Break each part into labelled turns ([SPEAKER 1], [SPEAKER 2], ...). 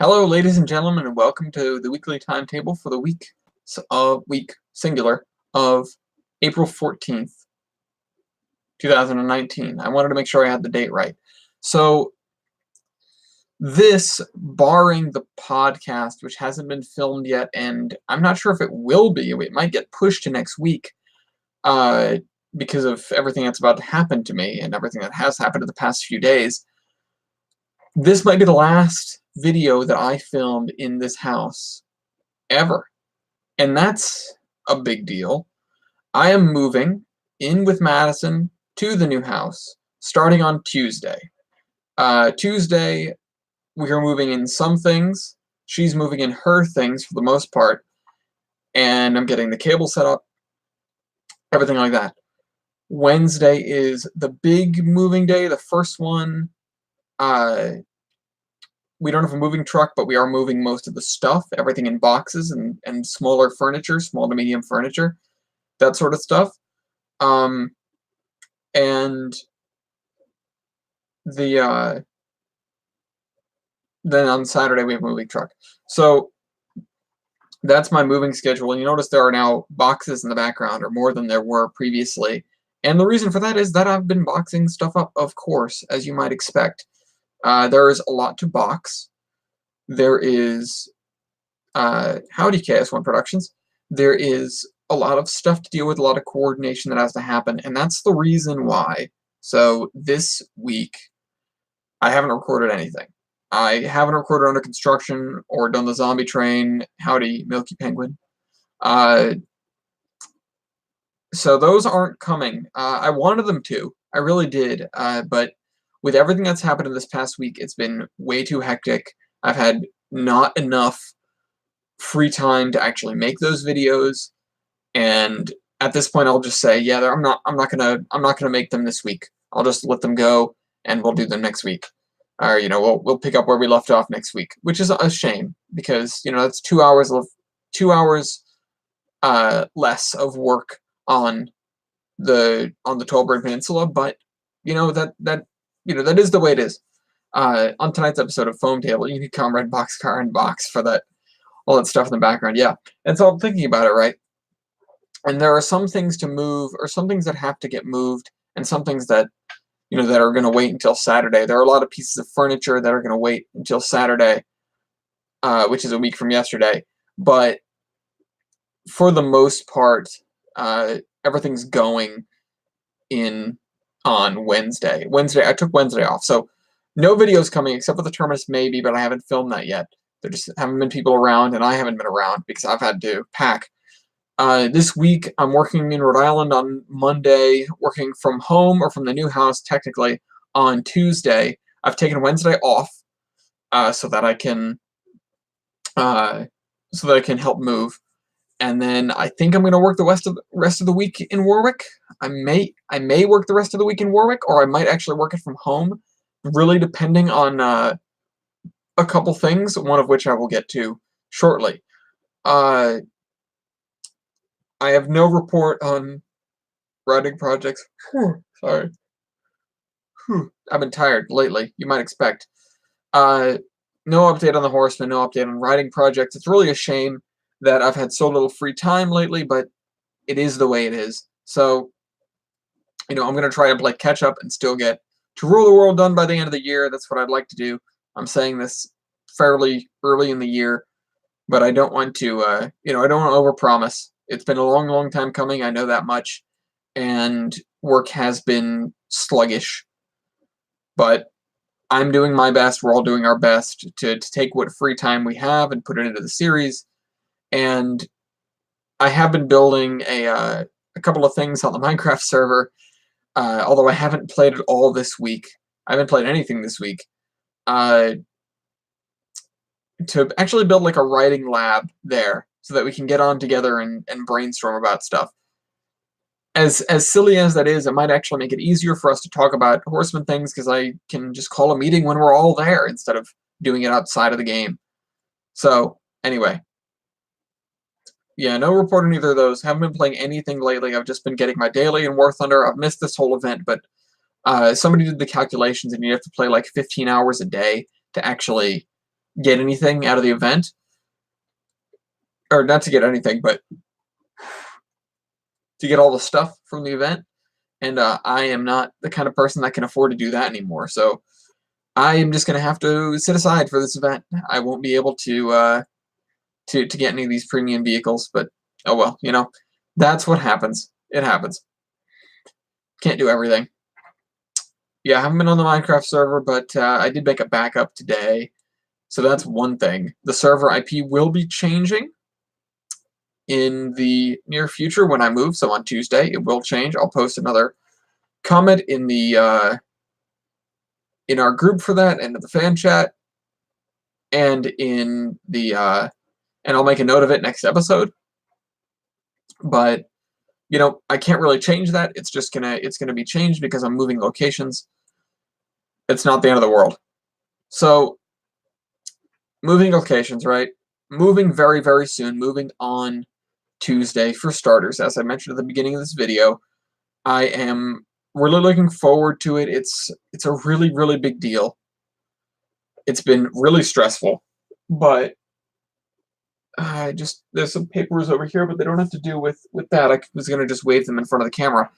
[SPEAKER 1] Hello, ladies and gentlemen, and welcome to the weekly timetable for the week singular of April 14th, 2019. I wanted to make sure I had the date right. So, this, barring the podcast, which hasn't been filmed yet, and I'm not sure if it will be, it might get pushed to next week, because of everything that's about to happen to me and everything that has happened in the past few days. This might be the last video that I filmed in this house ever, and that's a big deal. I am moving in with Madison to the new house starting on Tuesday. Tuesday, we are moving in some things. She's moving in her things for the most part, and I'm getting the cable set up, everything like that. Wednesday is the big moving day, the first one. We don't have a moving truck, but we are moving most of the stuff, everything in boxes and smaller furniture, small to medium furniture, that sort of stuff. And then on Saturday we have a moving truck. So that's my moving schedule. And you notice there are now boxes in the background, or more than there were previously. And the reason for that is that I've been boxing stuff up, of course, as you might expect. There is a lot to box. There is, howdy KS1 Productions, there is a lot of stuff to deal with, a lot of coordination that has to happen, and that's the reason why. So this week, I haven't recorded anything. I haven't recorded Under Construction or done the Zombie Train, howdy Milky Penguin. So those aren't coming. I wanted them to, I really did, but with everything that's happened in this past week, it's been way too hectic. I've had not enough free time to actually make those videos, and at this point, I'll just say, yeah, I'm not gonna make them this week. I'll just let them go, and we'll do them next week, or we'll pick up where we left off next week, which is a shame because that's 2 hours less of work on the Tallbird Peninsula, but that is the way it is. On tonight's episode of Foam Table, you need Comrade Boxcar and Box for that, all that stuff in the background. Yeah, and so I'm thinking about it, right? And there are some things to move, or some things that have to get moved, and some things that that are going to wait until Saturday. There are a lot of pieces of furniture that are going to wait until Saturday, which is a week from yesterday. But for the most part, everything's going in on Wednesday. I took Wednesday off, so no videos coming except for the Terminus maybe, but I haven't filmed that yet. There just haven't been people around, and I haven't been around because I've had to pack. This week, I'm working in Rhode Island on Monday, working from home, or from the new house, technically, on Tuesday. I've taken Wednesday off, so that I can help move. And then I think I'm going to work the rest of the week in Warwick. I may work the rest of the week in Warwick, or I might actually work it from home, really depending on a couple things, one of which I will get to shortly. I have no report on writing projects. Sorry. I've been tired lately, you might expect. No update on the Horseman, no update on writing projects. It's really a shame that I've had so little free time lately, but it is the way it is. So, I'm going to try to play catch up and still get to Rule the World done by the end of the year. That's what I'd like to do. I'm saying this fairly early in the year, but I don't want to, I don't want to overpromise. It's been a long, long time coming, I know that much, and work has been sluggish. But I'm doing my best, we're all doing our best to take what free time we have and put it into the series. And I have been building a couple of things on the Minecraft server, although I haven't played it all this week. I haven't played anything this week. To actually build like a writing lab there, so that we can get on together and brainstorm about stuff. As silly as that is, it might actually make it easier for us to talk about Horseman things, because I can just call a meeting when we're all there instead of doing it outside of the game. So, anyway. Yeah, no report on either of those. Haven't been playing anything lately. I've just been getting my daily in War Thunder. I've missed this whole event, but somebody did the calculations, and you have to play like 15 hours a day to actually get anything out of the event, or not to get anything, but to get all the stuff from the event. And I am not the kind of person that can afford to do that anymore. So I am just going to have to sit aside for this event. I won't be able to get any of these premium vehicles, but oh well, that's what happens. It happens. Can't do everything. Yeah, I haven't been on the Minecraft server, but I did make a backup today, so that's one thing. The server IP will be changing in the near future when I move, so on Tuesday it will change. I'll post another comment in the in our group for that, and in the fan chat, and in the and I'll make a note of it next episode. But I can't really change that. It's just gonna be changed because I'm moving locations. It's not the end of the world. So moving locations, right? Moving very, very soon. Moving on Tuesday for starters. As I mentioned at the beginning of this video, I am really looking forward to it. It's a really, really big deal. It's been really stressful, but there's some papers over here, but they don't have to do with that. I was gonna just wave them in front of the camera.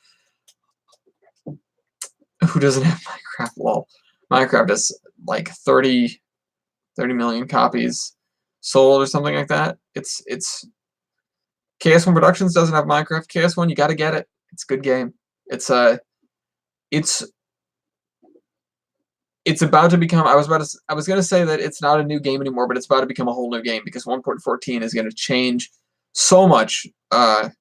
[SPEAKER 1] Who doesn't have Minecraft? Lol. Minecraft is like 30 million copies sold or something like that. It's KS1 Productions doesn't have Minecraft. KS1, you gotta get it. It's a good game. It's about to become. I was gonna say that it's not a new game anymore, but it's about to become a whole new game because 1.14 is gonna change so much. Well,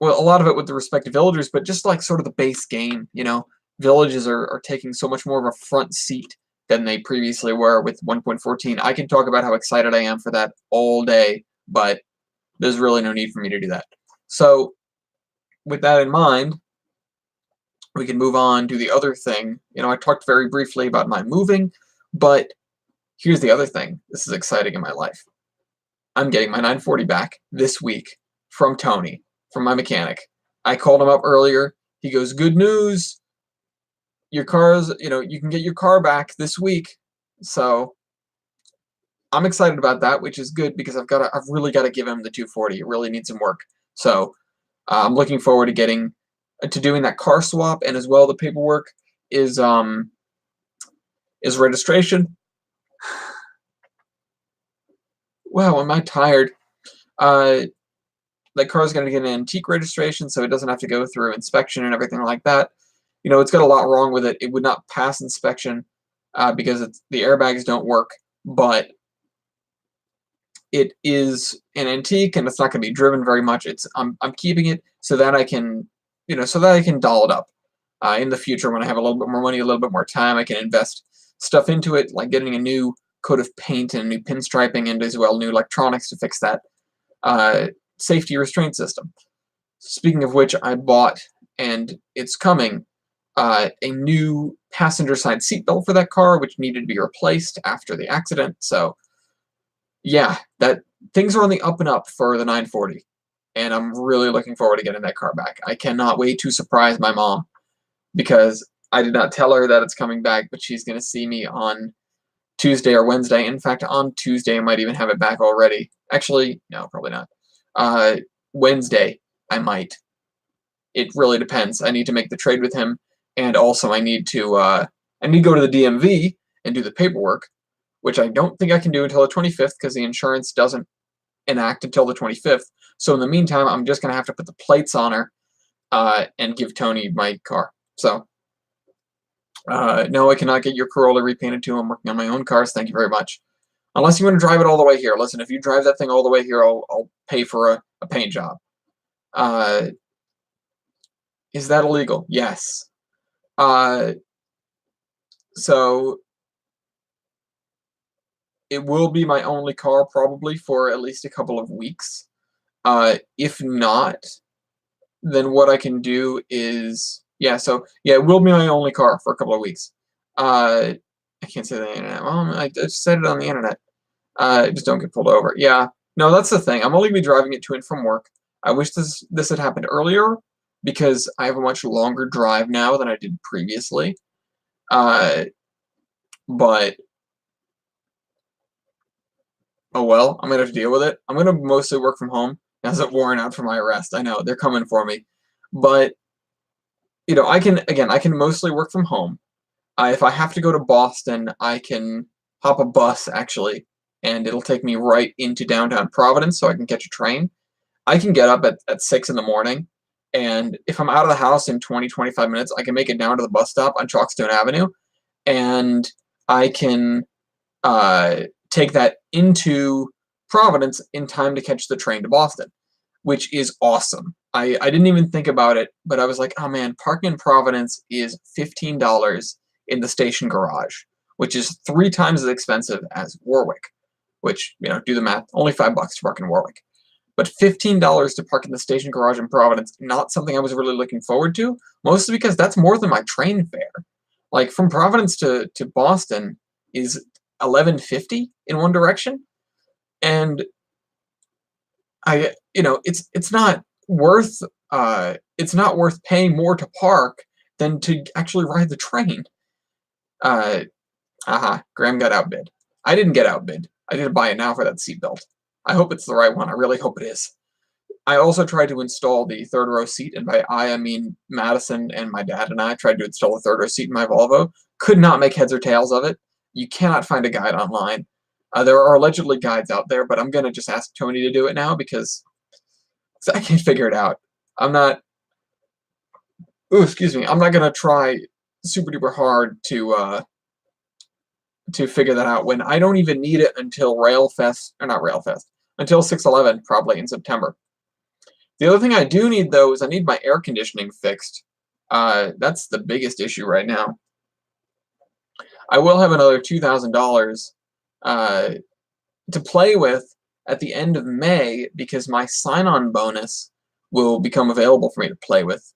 [SPEAKER 1] a lot of it with the respect to villagers, but just like sort of the base game, villages are taking so much more of a front seat than they previously were with 1.14. I can talk about how excited I am for that all day, but there's really no need for me to do that. So, with that in mind, we can move on to the other thing. I talked very briefly about my moving, but here's the other thing. This is exciting in my life. I'm getting my 940 back this week from Tony, from my mechanic. I called him up earlier. He goes, "Good news. Your car's, you can get your car back this week." So I'm excited about that, which is good because I've really got to give him the 240. It really needs some work. So I'm looking forward to doing that car swap, and as well the paperwork is registration. Wow, am I tired? That car is going to get an antique registration, so it doesn't have to go through inspection and everything like that. It's got a lot wrong with it. It would not pass inspection because the airbags don't work, but it is an antique and it's not going to be driven very much. I'm keeping it so that I can doll it up in the future when I have a little bit more money, a little bit more time. I can invest stuff into it, like getting a new coat of paint and new pinstriping, and as well new electronics to fix that safety restraint system. Speaking of which, I bought, and it's coming, a new passenger side seatbelt for that car, which needed to be replaced after the accident. So yeah, that things are on the up and up for the 940, and I'm really looking forward to getting that car back. I cannot wait to surprise my mom, because I did not tell her that it's coming back, but she's going to see me on Tuesday or Wednesday. In fact, on Tuesday I might even have it back already. Actually, no, probably not. Wednesday I might. It really depends. I need to make the trade with him, and also I need to go to the DMV and do the paperwork, which I don't think I can do until the 25th because the insurance doesn't enact until the 25th. So in the meantime, I'm just going to have to put the plates on her and give Tony my car. So no, I cannot get your Corolla repainted too. I'm working on my own cars. Thank you very much. Unless you want to drive it all the way here. Listen, if you drive that thing all the way here, I'll pay for a paint job. Is that illegal? Yes. So it will be my only car probably for at least a couple of weeks. If not, then what I can do is, it will be my only car for a couple of weeks. I can't say the internet. Well, I just said it on the internet. Just don't get pulled over. Yeah, no, that's the thing. I'm only gonna be driving it to and from work. I wish this had happened earlier because I have a much longer drive now than I did previously. But oh well, I'm gonna have to deal with it. I'm gonna mostly work from home now that warrant out for my arrest. I know they're coming for me, but I can mostly work from home. If I have to go to Boston, I can hop a bus actually, and it'll take me right into downtown Providence, so I can catch a train. I can get up at 6 in the morning, and if I'm out of the house in 20-25 minutes, I can make it down to the bus stop on Chalkstone Avenue, and I can take that into Providence in time to catch the train to Boston, which is awesome. I didn't even think about it, but I was like, oh man, parking in Providence is $15 in the station garage, which is 3 times as expensive as Warwick, which, do the math, only $5 to park in Warwick. But $15 to park in the station garage in Providence, not something I was really looking forward to, mostly because that's more than my train fare. Like, from Providence to Boston is $11.50 in one direction, and it's not worth paying more to park than to actually ride the train. Uh, Graham got outbid. I didn't get outbid. I didn't buy it now for that seatbelt. I hope it's the right one. I really hope it is. I also tried to install the third row seat, and by I mean Madison and my dad and I tried to install the third row seat in my Volvo. Could not make heads or tails of it. You cannot find a guide online. There are allegedly guides out there, but I'm gonna just ask Tony to do it now because I can't figure it out. I'm not. Ooh, excuse me. I'm not gonna try super duper hard to figure that out when I don't even need it until Railfest, or not Railfest, until 6/11 probably in September. The other thing I do need though is I need my air conditioning fixed. That's the biggest issue right now. I will have another $2,000 to play with at the end of May because my sign-on bonus will become available for me to play with.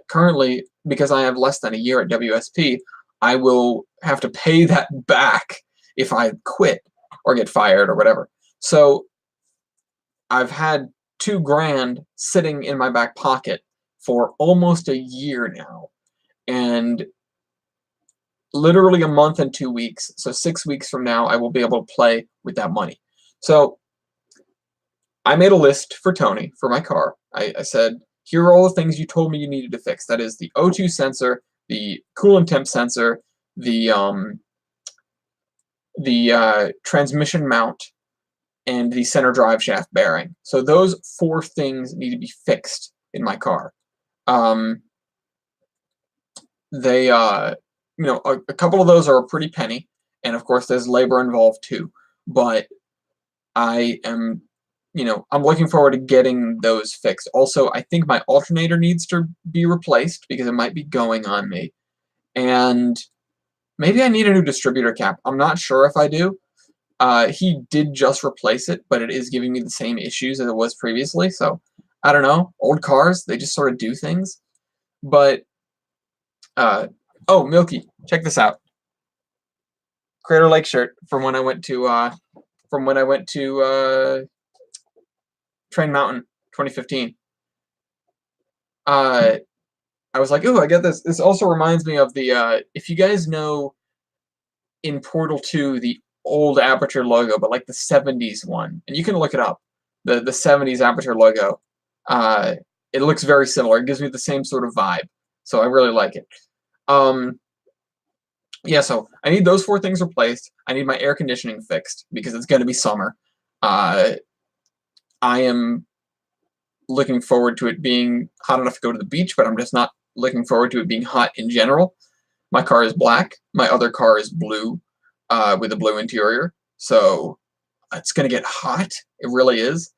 [SPEAKER 1] Currently, because I have less than a year at WSP, I will have to pay that back if I quit or get fired or whatever. So I've had $2,000 sitting in my back pocket for almost a year now, and literally a month and 2 weeks, so 6 weeks from now, I will be able to play with that money. So I made a list for Tony for my car. I said, here are all the things you told me you needed to fix. That is the O2 sensor, the coolant temp sensor, the transmission mount, and the center drive shaft bearing. So those 4 things need to be fixed in my car. A couple of those are a pretty penny, and of course there's labor involved too. But I'm looking forward to getting those fixed. Also, I think my alternator needs to be replaced because it might be going on me. And maybe I need a new distributor cap. I'm not sure if I do. He did just replace it, but it is giving me the same issues as it was previously. So, I don't know. Old cars, they just sort of do things. But, oh, Milky, check this out. Crater Lake shirt from when I went to, Train Mountain 2015. I was like, ooh, I get this. This also reminds me of the, if you guys know in Portal 2, the old Aperture logo, but like the 70s one, and you can look it up, the 70s Aperture logo. It looks very similar. It gives me the same sort of vibe, so I really like it. Yeah, so I need those 4 things replaced. I need my air conditioning fixed because it's going to be summer. I am looking forward to it being hot enough to go to the beach, but I'm just not looking forward to it being hot in general. My car is black. My other car is blue, with a blue interior. So it's going to get hot. It really is.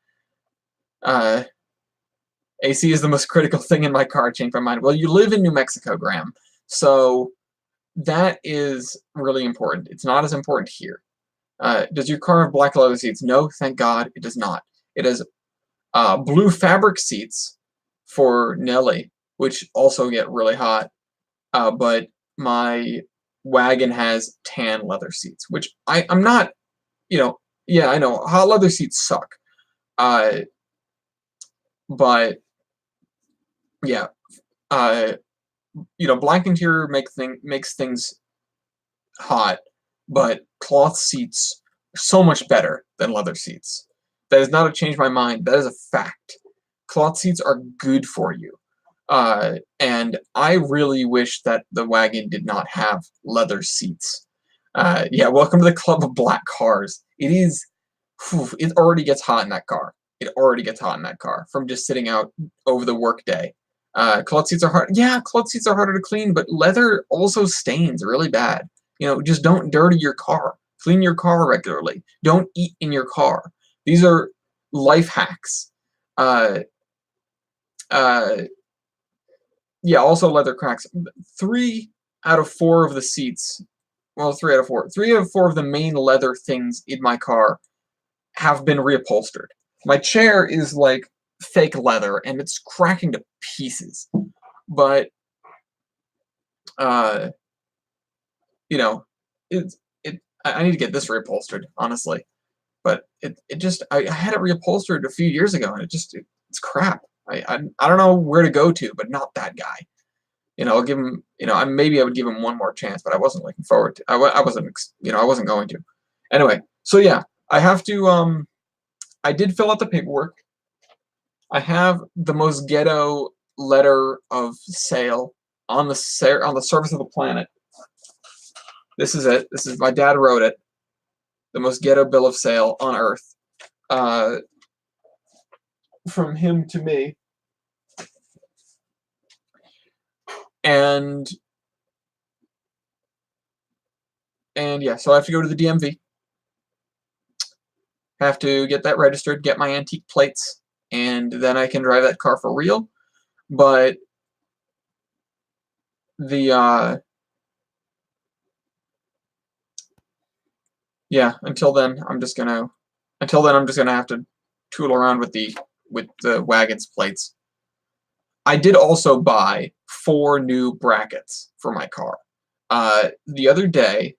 [SPEAKER 1] AC is the most critical thing in my car. I changed my mind. Well, you live in New Mexico, Graham. So that is really important. It's not as important here. Does your car have black leather seats? No, thank God, it does not. It has blue fabric seats for Nelly, which also get really hot. But my wagon has tan leather seats, which I'm not, yeah, I know, hot leather seats suck. But, yeah, black interior makes things hot, but cloth seats so much better than leather seats. That is not to change my mind. That is a fact. Cloth seats are good for you. And I really wish that the wagon did not have leather seats. Yeah, welcome to the club of black cars. It is, it already gets hot in that car. It already gets hot in that car from just sitting out over the workday. Cloth seats are hard. Yeah, cloth seats are harder to clean, but leather also stains really bad. Just don't dirty your car. Clean your car regularly. Don't eat in your car. These are life hacks. Uh, uh, yeah, also leather cracks. 3 out of 4 of the seats, well, 3 out of 4. 3 out of 4 of the main leather things in my car have been reupholstered. My chair is like fake leather, and it's cracking to pieces. But, you know, I need to get this reupholstered, honestly. But I had it reupholstered a few years ago, and it's crap. I don't know where to go to, but not that guy. I'll give him, maybe I would give him one more chance, but I wasn't looking forward to, I wasn't going to. Anyway, so yeah, I have to, I did fill out the paperwork. I have the most ghetto letter of sale on the surface of the planet. This is it. My dad wrote it. The most ghetto bill of sale on earth. From him to me. And yeah, so I have to go to the DMV. Have to get that registered, get my antique plates, and then I can drive that car for real. But yeah, until then I'm just gonna have to tool around with the wagon's plates. I did also buy 4 new brackets for my car. The other day,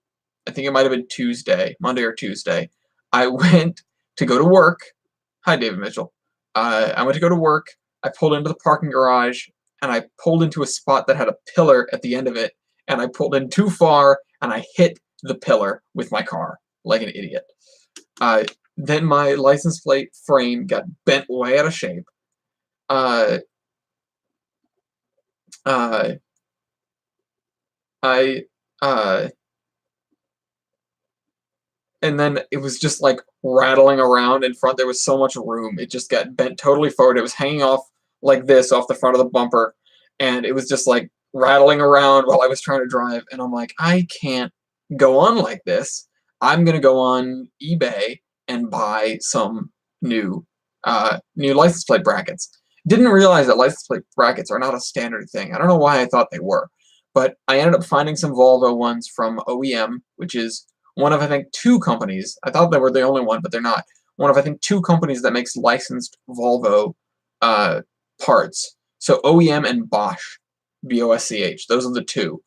[SPEAKER 1] I think it might have been Tuesday, Monday or Tuesday, I went to go to work. Hi, David Mitchell. I went to go to work. I pulled into the parking garage, and I pulled into a spot that had a pillar at the end of it, and I pulled in too far, and I hit the pillar with my car like an idiot. Then my license plate frame got bent way out of shape. And then it was just like rattling around in front. There was so much room. It just got bent totally forward. It was hanging off like this off the front of the bumper, and it was just like rattling around while I was trying to drive. And I'm like, I can't go on like this. I'm gonna go on eBay and buy some new license plate brackets. Didn't realize that license plate brackets are not a standard thing. I don't know why I thought they were, but I ended up finding some Volvo ones from OEM, which is one of, I think, 2 companies. I thought they were the only one, but they're not. One of, I think, 2 companies that makes licensed Volvo parts. So OEM and Bosch, BOSCH. Those are the 2.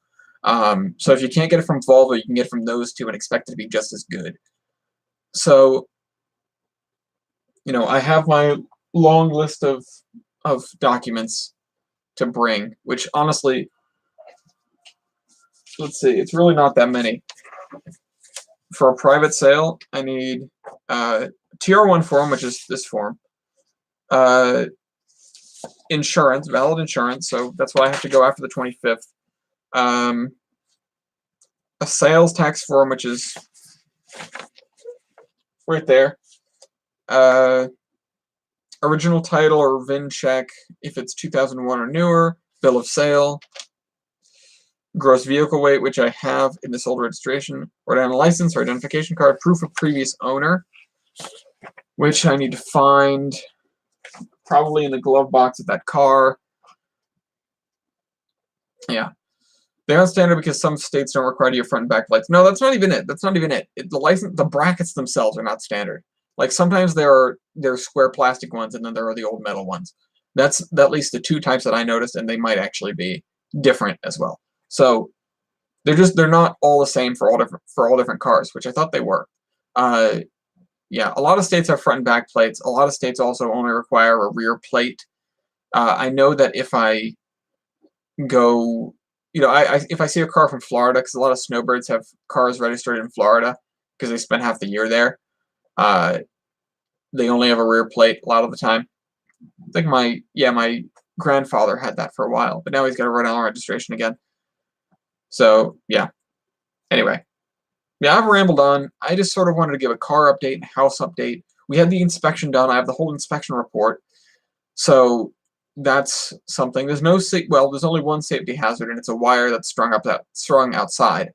[SPEAKER 1] So if you can't get it from Volvo, you can get it from those 2 and expect it to be just as good. So, I have my long list of documents to bring, which honestly, let's see, it's really not that many. For a private sale, I need TR1 form, which is this form. Insurance, valid insurance, so that's why I have to go after the 25th. A sales tax form, which is right there. Original title or VIN check if it's 2001 or newer. Bill of sale. Gross vehicle weight, which I have in this old registration. Rhode Island license or identification card. Proof of previous owner, which I need to find probably in the glove box of that car. Yeah. They're not standard because some states don't require you front and back lights. No, that's not even it. That's not even it. The brackets themselves are not standard. Like sometimes there are square plastic ones, and then there are the old metal ones. That's at least the 2 types that I noticed, and they might actually be different as well. So they're not all the same for all different cars, which I thought they were. Yeah, a lot of states have front and back plates. A lot of states also only require a rear plate. I know that if I go, if I see a car from Florida, because a lot of snowbirds have cars registered in Florida, because they spent half the year there. They only have a rear plate a lot of the time. I think my grandfather had that for a while, but now he's got a Rhode Island registration again. So, yeah. Anyway. Yeah, I've rambled on. I just sort of wanted to give a car update and house update. We had the inspection done. I have the whole inspection report. So, that's something. There's no there's only one safety hazard, and it's a wire that's strung outside.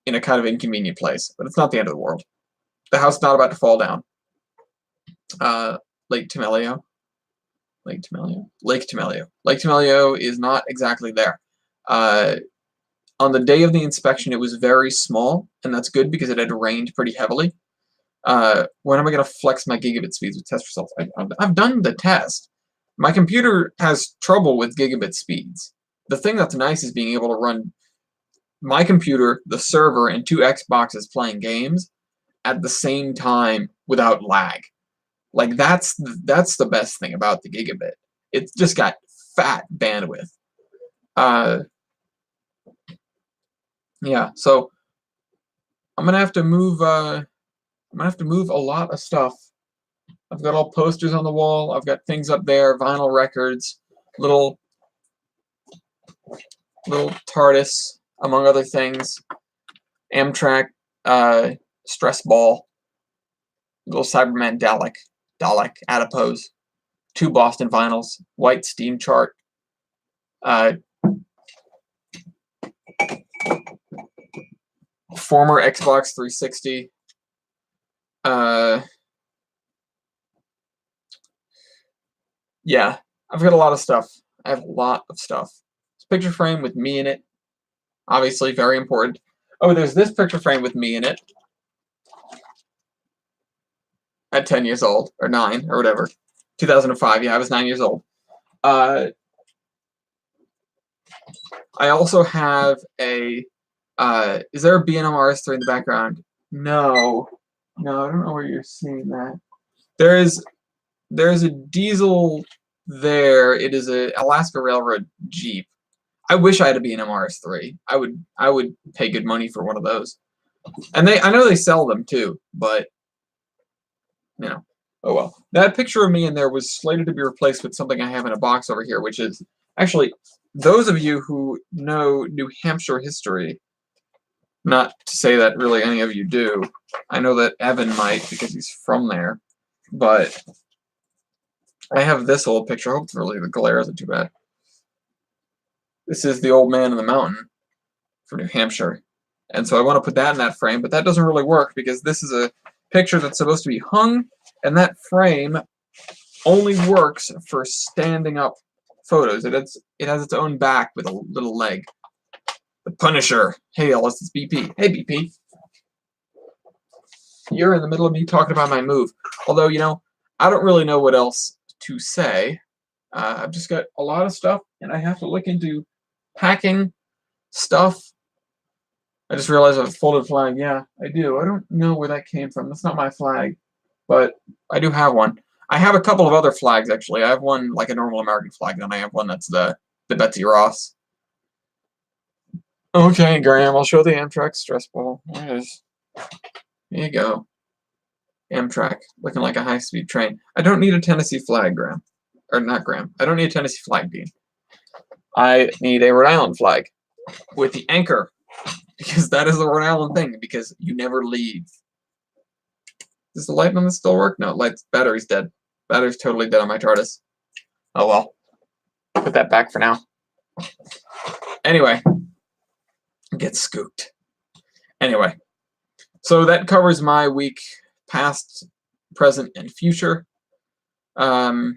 [SPEAKER 1] In a kind of inconvenient place, but it's not the end of the world. The house is not about to fall down. Lake Temelio is not exactly there. On the day of the inspection, it was very small, and that's good because it had rained pretty heavily. When am I going to flex my gigabit speeds with test results? I've done the test. My computer has trouble with gigabit speeds. The thing that's nice is being able to run my computer, the server, and 2 Xboxes playing games at the same time without lag. Like, that's the best thing about the gigabit. It's just got fat bandwidth. Yeah, so I'm gonna have to move a lot of stuff. I've got all posters on the wall, I've got things up there, vinyl records, little TARDIS, among other things, Amtrak, stress ball, little Cyberman Dalek, adipose, 2 Boston vinyls, white steam chart, former Xbox 360, yeah, I've got a lot of stuff. I have a lot of stuff. This picture frame with me in it, obviously very important. Oh, there's this picture frame with me in it at 10 years old, or 9, or whatever. 2005, yeah, I was 9 years old. I also have a, is there a B&M RS3 in the background? No, I don't know where you're seeing that. There's a diesel there. It is a Alaska Railroad Jeep. I wish I had a B&M RS3. I would pay good money for one of those. And I know they sell them too, but you know, oh well. That picture of me in there was slated to be replaced with something I have in a box over here, which is actually, those of you who know New Hampshire history, not to say that really any of you do. I know that Evan might because he's from there, but I have this old picture. Hopefully the glare isn't too bad. This is the old man in the mountain for New Hampshire. And so I want to put that in that frame, but that doesn't really work because this is a picture that's supposed to be hung, and that frame only works for standing up photos. It has its own back with a little leg. The Punisher. Hey, Ellis, it's BP. Hey, BP. You're in the middle of me talking about my move. Although, you know, I don't really know what else to say. I've just got a lot of stuff, and I have to look into packing stuff. I just realized I have a folded flag. Yeah, I do. I don't know where that came from. That's not my flag, but I do have one. I have a couple of other flags, actually. I have one like a normal American flag, then I have one that's the Betsy Ross. Okay, Graham, I'll show the Amtrak stress ball. There it is. There you go. Amtrak, looking like a high-speed train. I don't need a Tennessee flag, Graham. Or not Graham. I don't need a Tennessee flag, Dean. I need a Rhode Island flag with the anchor, because that is the Rhode Island thing, because you never leave. Does the light on this still work? No, battery's dead. Battery's totally dead on my TARDIS. Oh well. Put that back for now. Anyway. Get scooped. Anyway. So that covers my week, past, present, and future. I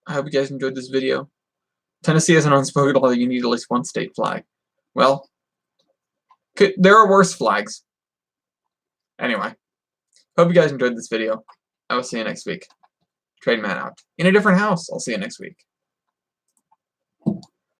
[SPEAKER 1] hope you guys enjoyed this video. Tennessee has an unspoken law that you need at least one state flag. Well, there are worse flags. Anyway, hope you guys enjoyed this video. I will see you next week. Trade Man out. In a different house. I'll see you next week.